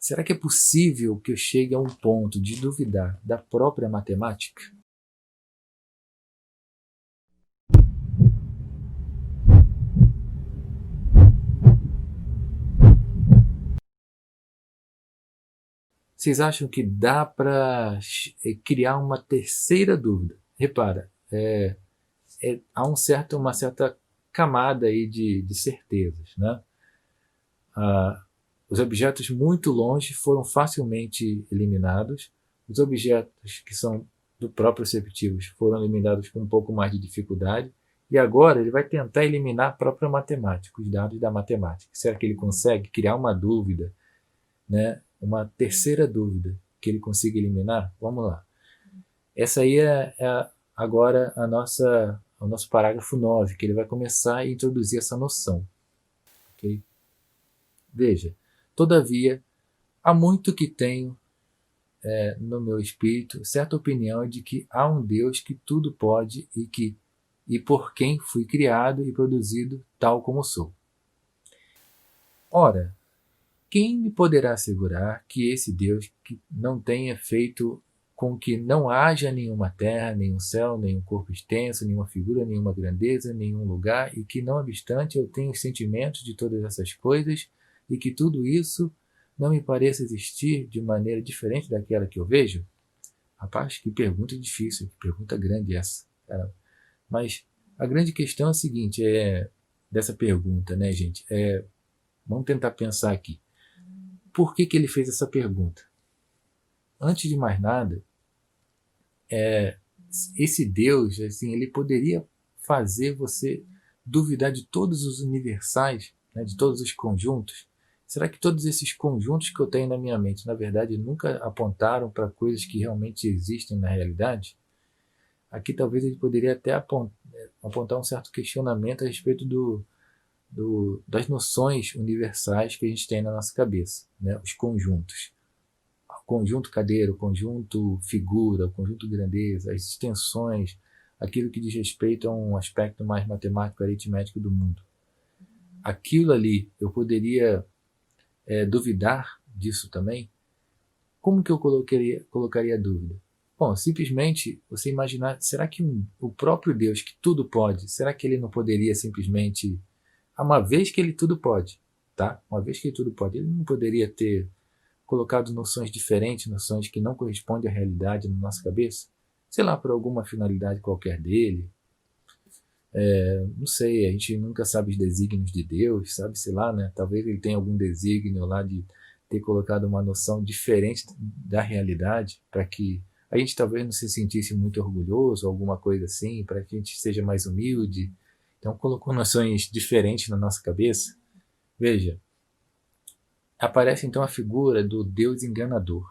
Será que é possível que eu chegue a um ponto de duvidar da própria matemática? Vocês acham que dá para criar uma terceira dúvida? Repara, há uma certa camada aí de certezas, né? Os objetos muito longe foram facilmente eliminados, os objetos que são do próprio perceptivos foram eliminados com um pouco mais de dificuldade, e agora ele vai tentar eliminar a própria matemática, os dados da matemática. Será que ele consegue criar uma dúvida, né? Uma terceira dúvida que ele consiga eliminar? Vamos lá. Essa aí agora o nosso parágrafo 9, que ele vai começar a introduzir essa noção. Okay? Veja, todavia, há muito que tenho no meu espírito certa opinião de que há um Deus que tudo pode e por quem fui criado e produzido tal como sou. Ora, quem me poderá assegurar que esse Deus que não tenha feito com que não haja nenhuma terra, nenhum céu, nenhum corpo extenso, nenhuma figura, nenhuma grandeza, nenhum lugar, e que não obstante eu tenha os sentimentos de todas essas coisas, e que tudo isso não me pareça existir de maneira diferente daquela que eu vejo? Rapaz, que pergunta difícil, que pergunta grande essa. Cara. Mas a grande questão é a seguinte, dessa pergunta, né, gente? Vamos tentar pensar aqui. Por que ele fez essa pergunta? Antes de mais nada, esse Deus, assim, ele poderia fazer você duvidar de todos os universais, né, de todos os conjuntos. Será que todos esses conjuntos que eu tenho na minha mente, na verdade, nunca apontaram para coisas que realmente existem na realidade? Aqui talvez ele poderia até apontar um certo questionamento a respeito das noções universais que a gente tem na nossa cabeça, né? Os conjuntos. O conjunto cadeira, o conjunto figura, o conjunto grandeza, as extensões, aquilo que diz respeito a um aspecto mais matemático, aritmético do mundo. Aquilo ali, eu poderia duvidar disso também? Como que eu colocaria dúvida? Bom, simplesmente você imaginar, será que o próprio Deus que tudo pode, será que ele não poderia simplesmente, uma vez que ele tudo pode, tá? Uma vez que ele tudo pode, ele não poderia ter colocado noções diferentes, noções que não correspondem à realidade na nossa cabeça? Sei lá, por alguma finalidade qualquer dele. Não sei, a gente nunca sabe os desígnios de Deus, sabe, sei lá, né? Talvez ele tenha algum desígnio lá de ter colocado uma noção diferente da realidade para que a gente talvez não se sentisse muito orgulhoso, alguma coisa assim, para que a gente seja mais humilde. Então colocou noções diferentes na nossa cabeça. Veja, aparece então a figura do Deus enganador,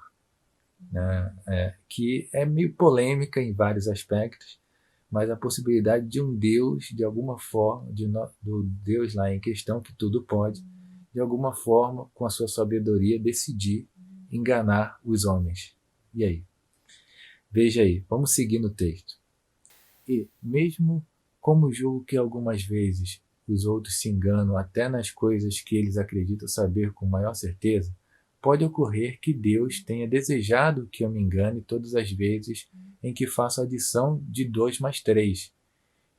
né? Que é meio polêmica em vários aspectos, mas a possibilidade de um Deus, de alguma forma, do Deus lá em questão, que tudo pode, de alguma forma, com a sua sabedoria, decidir enganar os homens. E aí? Veja aí, vamos seguir no texto. E, mesmo como julgo que algumas vezes os outros se enganam até nas coisas que eles acreditam saber com maior certeza, pode ocorrer que Deus tenha desejado que eu me engane todas as vezes em que faço a adição de 2 mais 3,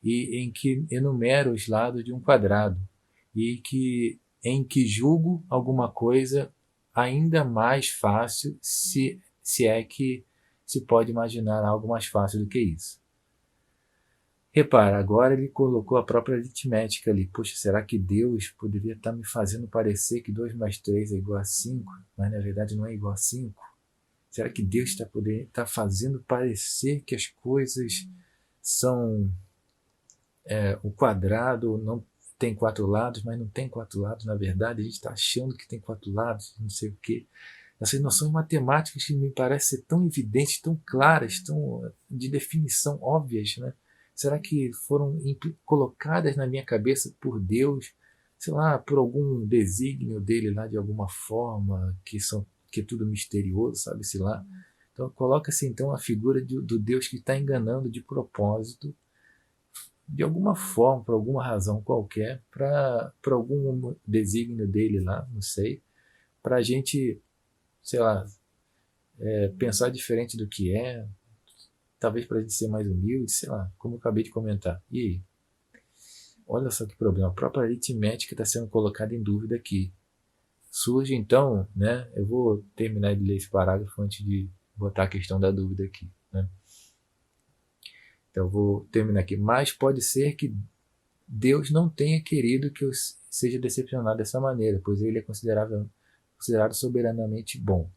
e em que enumero os lados de um quadrado, em que julgo alguma coisa ainda mais fácil, se é que se pode imaginar algo mais fácil do que isso. Repara, agora ele colocou a própria aritmética ali. Poxa, será que Deus poderia estar me fazendo parecer que 2 mais 3 é igual a 5, mas na verdade não é igual a 5? Será que Deus está fazendo parecer que as coisas são o quadrado, não tem 4 lados, mas não tem 4 lados, na verdade a gente está achando que tem 4 lados, não sei o quê. Essas noções matemáticas que me parecem ser tão evidentes, tão claras, tão de definição óbvias, né? Será que foram colocadas na minha cabeça por Deus, sei lá, por algum desígnio dele lá de alguma forma, que é tudo misterioso, sabe, sei lá. Então coloca-se então a figura do Deus que está enganando de propósito, de alguma forma, por alguma razão qualquer, para algum desígnio dele lá, não sei, para a gente sei lá, pensar diferente do que talvez para a gente ser mais humilde, sei lá, como eu acabei de comentar. E aí? Olha só que problema, a própria aritmética está sendo colocada em dúvida aqui. Surge então, né, eu vou terminar de ler esse parágrafo antes de botar a questão da dúvida aqui, né? Então eu vou terminar aqui. Mas pode ser que Deus não tenha querido que eu seja decepcionado dessa maneira, pois ele é considerado soberanamente bom.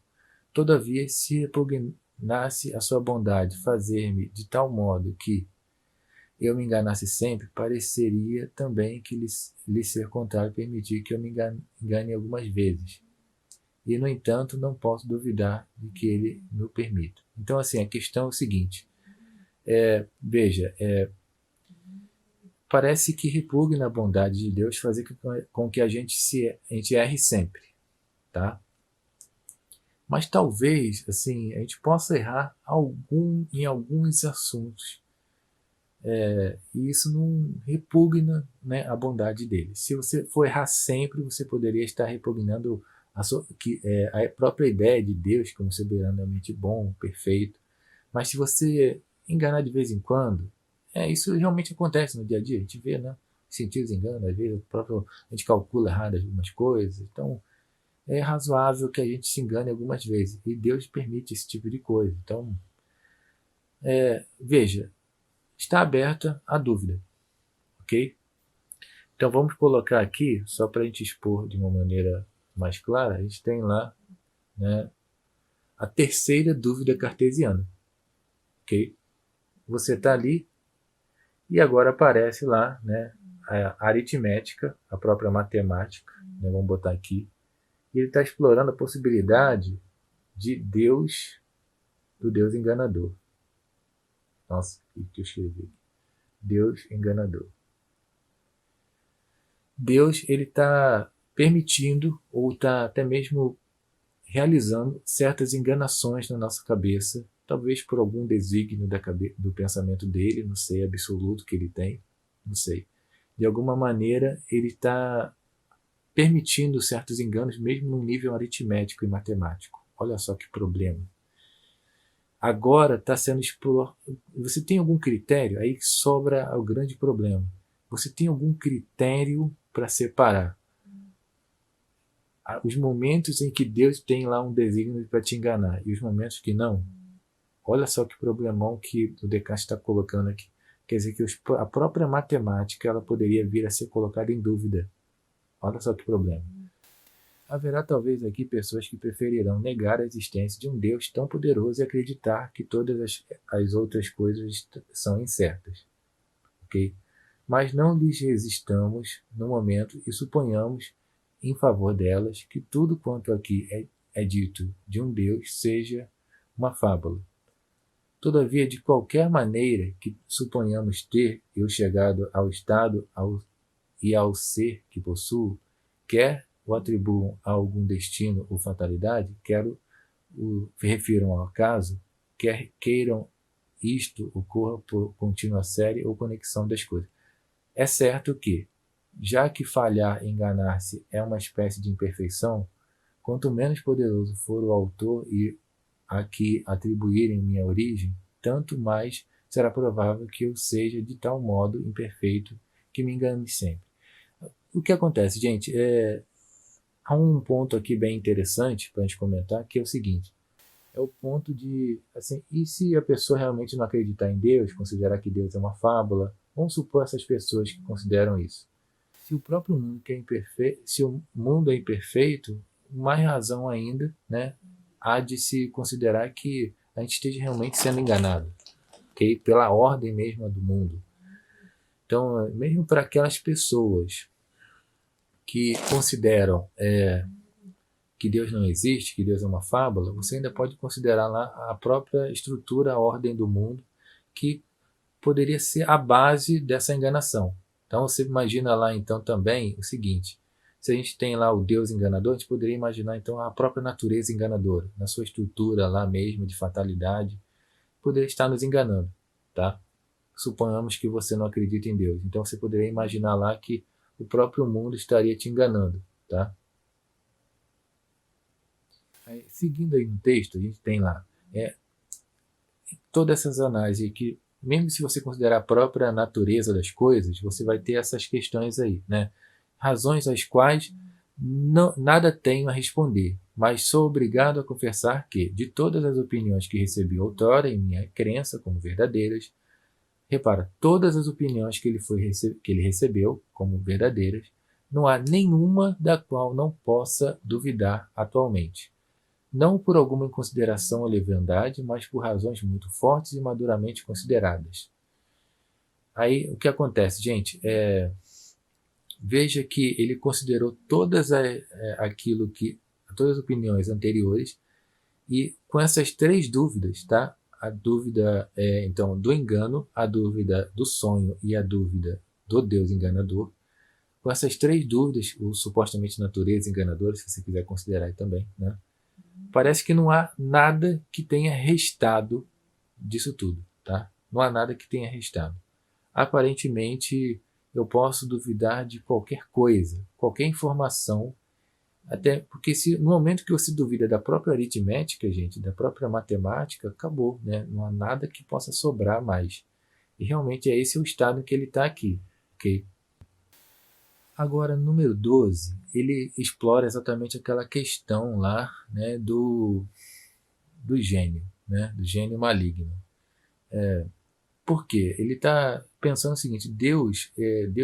Todavia, se repugnasse a sua bondade fazer-me de tal modo que eu me enganasse sempre, pareceria também que lhe ser contrário permitir que eu me engane algumas vezes. E, no entanto, não posso duvidar de que ele me permita. Então, assim, a questão é o seguinte. Veja, parece que repugna a bondade de Deus fazer com que a gente erre sempre, tá? Mas talvez, assim, a gente possa errar em alguns assuntos. E isso não repugna, né, a bondade dele. Se você for errar sempre, você poderia estar repugnando a própria ideia de Deus como soberanamente bom, perfeito. Mas se você enganar de vez em quando, isso realmente acontece no dia a dia. A gente vê, né? Os sentidos enganam, às vezes a gente calcula errado algumas coisas. Então, é razoável que a gente se engane algumas vezes. E Deus permite esse tipo de coisa. Então, veja, está aberta a dúvida, ok? Então vamos colocar aqui, só para a gente expor de uma maneira mais clara, a gente tem lá, né, a terceira dúvida cartesiana, ok? Você está ali e agora aparece lá, né, a aritmética, a própria matemática, né, vamos botar aqui, e ele está explorando a possibilidade de do Deus enganador. Nossa, o que eu escrevi? Deus enganador. Deus, ele está permitindo ou está até mesmo realizando certas enganações na nossa cabeça, talvez por algum desígnio do pensamento dele, não sei, absoluto que ele tem, não sei. De alguma maneira, ele está permitindo certos enganos, mesmo no nível aritmético e matemático. Olha só que problema. Agora está sendo explorado. Você tem algum critério? Aí sobra o grande problema. Você tem algum critério para separar os momentos em que Deus tem lá um desígnio para te enganar e os momentos que não? Olha só que problemão que o Descartes está colocando aqui. Quer dizer que a própria matemática ela poderia vir a ser colocada em dúvida. Olha só que problema. Haverá talvez aqui pessoas que preferirão negar a existência de um Deus tão poderoso e acreditar que todas as outras coisas são incertas. Ok? Mas não lhes resistamos no momento e suponhamos em favor delas que tudo quanto aqui é dito de um Deus seja uma fábula. Todavia, de qualquer maneira que suponhamos ter eu chegado ao estado e ao ser que possuo, quer o atribuam a algum destino ou fatalidade, quer o refiram ao acaso, quer queiram isto ocorra por contínua série ou conexão das coisas. É certo que, já que falhar e enganar-se é uma espécie de imperfeição, quanto menos poderoso for o autor e a que atribuírem minha origem, tanto mais será provável que eu seja de tal modo imperfeito que me engane sempre. O que acontece, gente? Há um ponto aqui bem interessante para a gente comentar, que é o seguinte. É o ponto de, assim, e se a pessoa realmente não acreditar em Deus, considerar que Deus é uma fábula? Vamos supor essas pessoas que consideram isso. Se o próprio mundo é imperfeito, se o mundo é imperfeito, mais razão ainda, né, há de se considerar que a gente esteja realmente sendo enganado, okay? Pela ordem mesma do mundo. Então, mesmo para aquelas pessoas que consideram que Deus não existe, que Deus é uma fábula, você ainda pode considerar lá a própria estrutura, a ordem do mundo, que poderia ser a base dessa enganação. Então você imagina lá então também o seguinte, se a gente tem lá o Deus enganador, a gente poderia imaginar então a própria natureza enganadora, na sua estrutura lá mesmo de fatalidade, poderia estar nos enganando, tá? Suponhamos que você não acredita em Deus, então você poderia imaginar lá que o próprio mundo estaria te enganando, tá? Aí, seguindo aí no texto, a gente tem lá todas essas análises que, mesmo se você considerar a própria natureza das coisas, você vai ter essas questões aí, né? Razões às quais nada tenho a responder, mas sou obrigado a confessar que, de todas as opiniões que recebi outrora em minha crença como verdadeiras, repara, todas as opiniões que ele recebeu como verdadeiras, não há nenhuma da qual não possa duvidar atualmente. Não por alguma consideração ou leviandade, mas por razões muito fortes e maduramente consideradas. Aí o que acontece, gente? Veja que ele considerou todas as opiniões anteriores e com essas três dúvidas, tá? A dúvida então do engano, a dúvida do sonho e a dúvida do Deus enganador. Com essas três dúvidas, o supostamente natureza enganadora, se você quiser considerar aí também, né? Parece que não há nada que tenha restado disso tudo, tá? Não há nada que tenha restado. Aparentemente, eu posso duvidar de qualquer coisa, qualquer informação, até porque no momento que você duvida da própria aritmética, gente, da própria matemática, acabou, né? Não há nada que possa sobrar mais. E realmente é esse o estado em que ele está aqui, ok? Agora, número 12, ele explora exatamente aquela questão lá, né, do gênio, né, do gênio maligno. Por quê? Ele está pensando o seguinte: Deus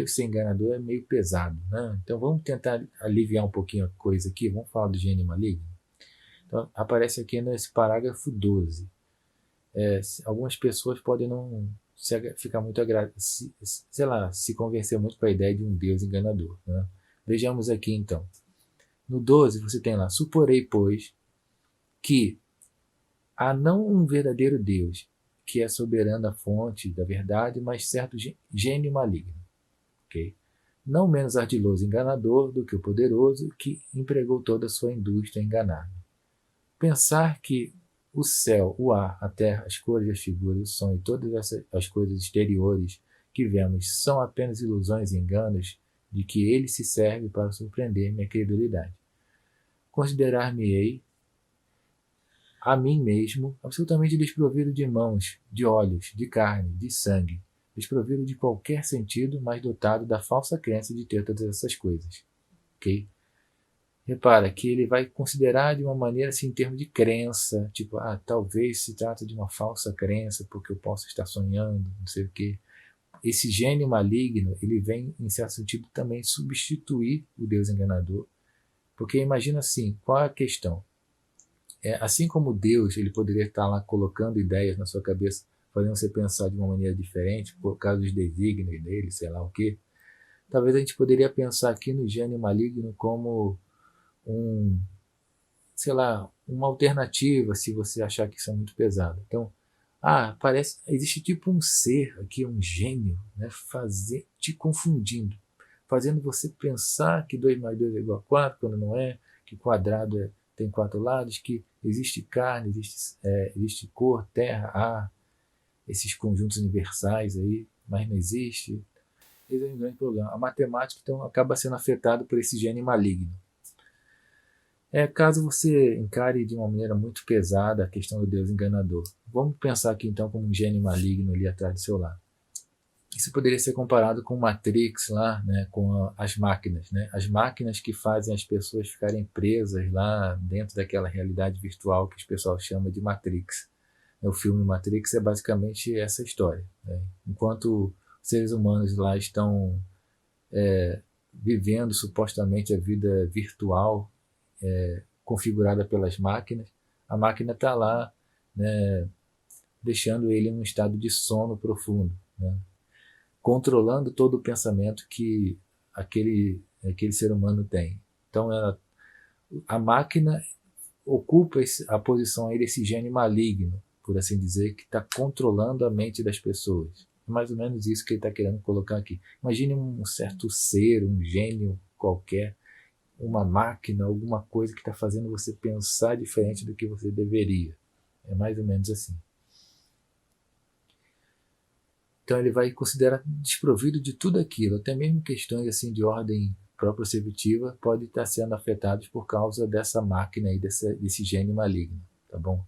ser enganador é meio pesado, né? Então vamos tentar aliviar um pouquinho a coisa aqui, vamos falar do gênio maligno. Então, aparece aqui nesse parágrafo 12. Algumas pessoas podem não ficar muito sei lá, se convencer muito para a ideia de um Deus enganador, né? Vejamos aqui então. No 12 você tem lá: suporei, pois, que há não um verdadeiro Deus, que é soberana fonte da verdade, mas certo gênio maligno, okay? Não menos ardiloso e enganador do que o poderoso, que empregou toda a sua indústria a enganar. Pensar que o céu, o ar, a terra, as cores, as figuras, o som e todas as coisas exteriores que vemos são apenas ilusões e enganos de que ele se serve para surpreender minha credulidade. Considerar-me-ei a mim mesmo, absolutamente desprovido de mãos, de olhos, de carne, de sangue, desprovido de qualquer sentido, mas dotado da falsa crença de ter todas essas coisas. Ok? Repara que ele vai considerar de uma maneira assim, em termos de crença, tipo, talvez se trata de uma falsa crença, porque eu posso estar sonhando, não sei o quê. Esse gênio maligno, ele vem, em certo sentido, também substituir o Deus enganador, porque imagina assim, qual é a questão? Assim como Deus, ele poderia estar lá colocando ideias na sua cabeça, fazendo você pensar de uma maneira diferente, por causa dos desígnios dele, sei lá o quê. Talvez a gente poderia pensar aqui no gênio maligno como sei lá, uma alternativa, se você achar que isso é muito pesado. Então, existe tipo um ser aqui, um gênio, né, te confundindo, fazendo você pensar que 2 mais 2 é igual a 4, quando não é, que quadrado tem 4 lados, que existe carne, existe cor, terra, ar, esses conjuntos universais aí, mas não existe. Esse é um grande problema. A matemática, então, acaba sendo afetada por esse gênio maligno. Caso você encare de uma maneira muito pesada a questão do Deus enganador, vamos pensar aqui então como um gênio maligno ali atrás do seu lado. Isso poderia ser comparado com Matrix lá, né, com as máquinas, né, as máquinas que fazem as pessoas ficarem presas lá dentro daquela realidade virtual que o pessoal chama de Matrix. O filme Matrix é basicamente essa história, né? Enquanto seres humanos lá estão vivendo supostamente a vida virtual configurada pelas máquinas, a máquina está lá, né, deixando ele em um estado de sono profundo, né, controlando todo o pensamento que aquele ser humano tem. Então, a máquina ocupa a posição aí desse gênio maligno, por assim dizer, que está controlando a mente das pessoas. É mais ou menos isso que ele está querendo colocar aqui. Imagine um certo ser, um gênio qualquer, uma máquina, alguma coisa que está fazendo você pensar diferente do que você deveria. É mais ou menos assim. Então ele vai considerar desprovido de tudo aquilo, até mesmo questões assim de ordem proprioceptiva podem estar sendo afetados por causa dessa máquina aí, desse gene maligno, tá bom?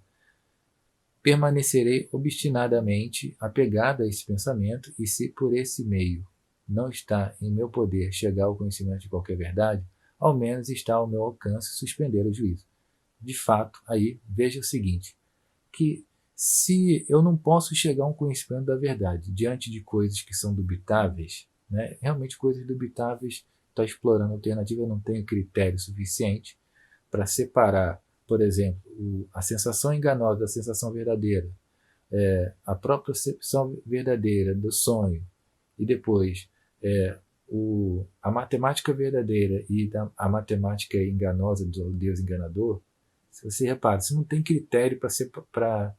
Permanecerei obstinadamente apegado a esse pensamento, e se por esse meio não está em meu poder chegar ao conhecimento de qualquer verdade, ao menos está ao meu alcance suspender o juízo. De fato, aí veja o seguinte, que se eu não posso chegar a um conhecimento da verdade diante de coisas que são dubitáveis, né, realmente coisas dubitáveis, está explorando alternativa, eu não tenho critério suficiente para separar, por exemplo, a sensação enganosa da sensação verdadeira, a própria percepção verdadeira do sonho, e depois a matemática verdadeira e a matemática enganosa do Deus enganador. Se você repara, você não tem critério para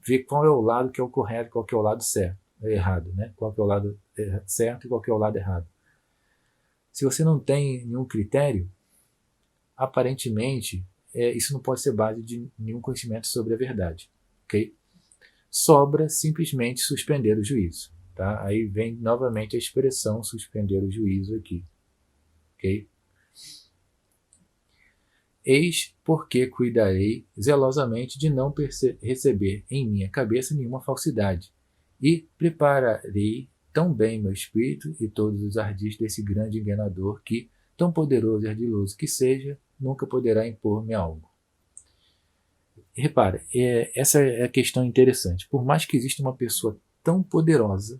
ver qual é o lado que é o correto, qual que é o lado certo, errado, né? Qual que é o lado certo e qual que é o lado errado. Se você não tem nenhum critério, aparentemente, isso não pode ser base de nenhum conhecimento sobre a verdade, ok? Sobra simplesmente suspender o juízo, tá? Aí vem novamente a expressão suspender o juízo aqui, ok? Eis porque cuidarei zelosamente de não receber em minha cabeça nenhuma falsidade, e prepararei tão bem meu espírito e todos os ardis desse grande enganador que, tão poderoso e ardiloso que seja, nunca poderá impor-me algo. Repara, essa é a questão interessante. Por mais que exista uma pessoa tão poderosa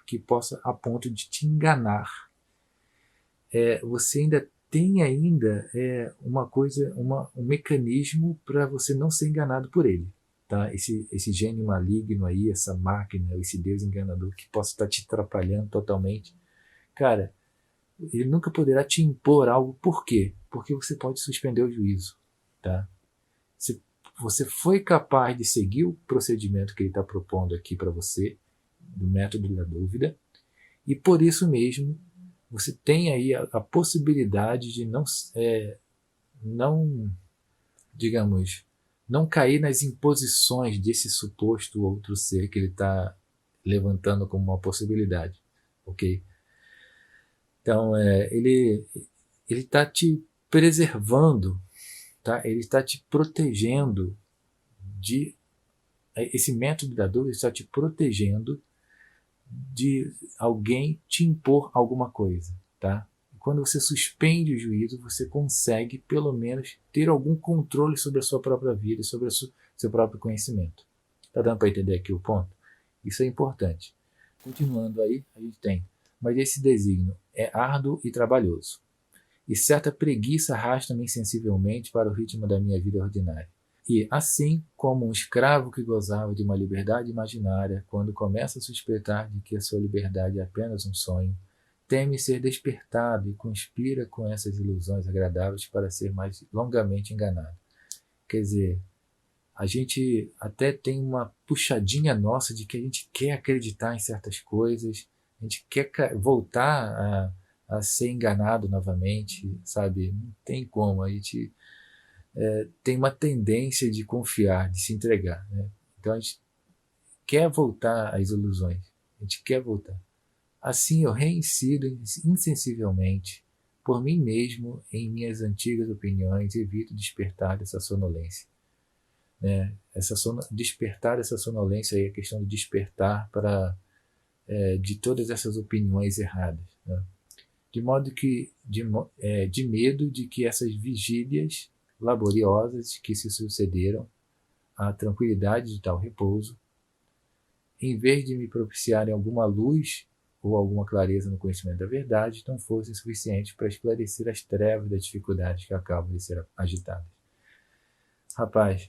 que possa a ponto de te enganar, você ainda tem uma coisa, um mecanismo para você não ser enganado por ele. Tá? Esse gênio maligno aí, essa máquina, esse Deus enganador que possa estar te atrapalhando totalmente. Cara, ele nunca poderá te impor algo. Por quê? Porque você pode suspender o juízo. Tá? Se você foi capaz de seguir o procedimento que ele está propondo aqui para você, do método da dúvida, e por isso mesmo você tem aí a possibilidade de digamos, não cair nas imposições desse suposto outro ser que ele está levantando como uma possibilidade, ok? Então, ele está te preservando, tá? Ele está te protegendo esse método da dúvida está te protegendo de alguém te impor alguma coisa, tá? Quando você suspende o juízo, você consegue, pelo menos, ter algum controle sobre a sua própria vida, sobre o seu próprio conhecimento. Tá dando para entender aqui o ponto? Isso é importante. Continuando aí, a gente tem, mas esse desígnio é árduo e trabalhoso, e certa preguiça arrasta-me insensivelmente para o ritmo da minha vida ordinária. E, assim como um escravo que gozava de uma liberdade imaginária, quando começa a suspeitar de que a sua liberdade é apenas um sonho, teme ser despertado e conspira com essas ilusões agradáveis para ser mais longamente enganado. Quer dizer, a gente até tem uma puxadinha nossa de que a gente quer acreditar em certas coisas, a gente quer voltar a ser enganado novamente, sabe? Não tem como, a gente tem uma tendência de confiar, de se entregar, né? Então a gente quer voltar às ilusões, a gente quer voltar. Assim eu reincido insensivelmente por mim mesmo em minhas antigas opiniões e evito despertar dessa sonolência. Né? Despertar dessa sonolência aí, a questão de despertar de todas essas opiniões erradas. Né? De modo que, de medo de que essas vigílias laboriosas que se sucederam à tranquilidade de tal repouso, em vez de me propiciarem alguma luz ou alguma clareza no conhecimento da verdade, não fossem suficientes para esclarecer as trevas das dificuldades que acabam de ser agitadas. Rapaz,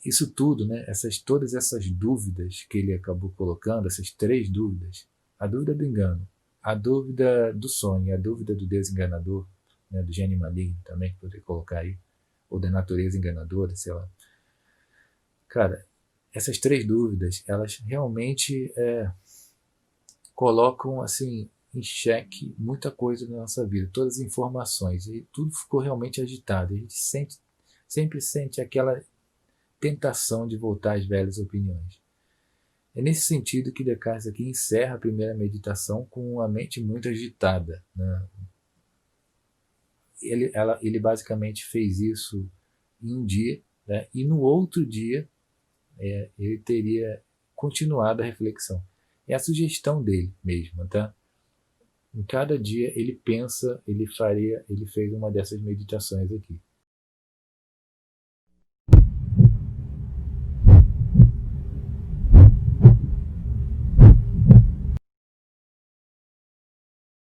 isso tudo, né, todas essas dúvidas que ele acabou colocando, essas 3 dúvidas, a dúvida do engano, a dúvida do sonho, a dúvida do Deus enganador, né, do gênio maligno também, que poderia colocar aí, ou da natureza enganadora, sei lá. Cara, essas 3 dúvidas, elas realmente colocam assim em xeque muita coisa na nossa vida, todas as informações, e tudo ficou realmente agitado. A gente sempre sente aquela tentação de voltar às velhas opiniões. É nesse sentido que Descartes aqui encerra a primeira meditação com uma mente muito agitada, né? Ele basicamente fez isso em um dia, né? E no outro dia ele teria continuado a reflexão. É a sugestão dele mesmo, tá? Em cada dia ele pensa, ele fez uma dessas meditações aqui.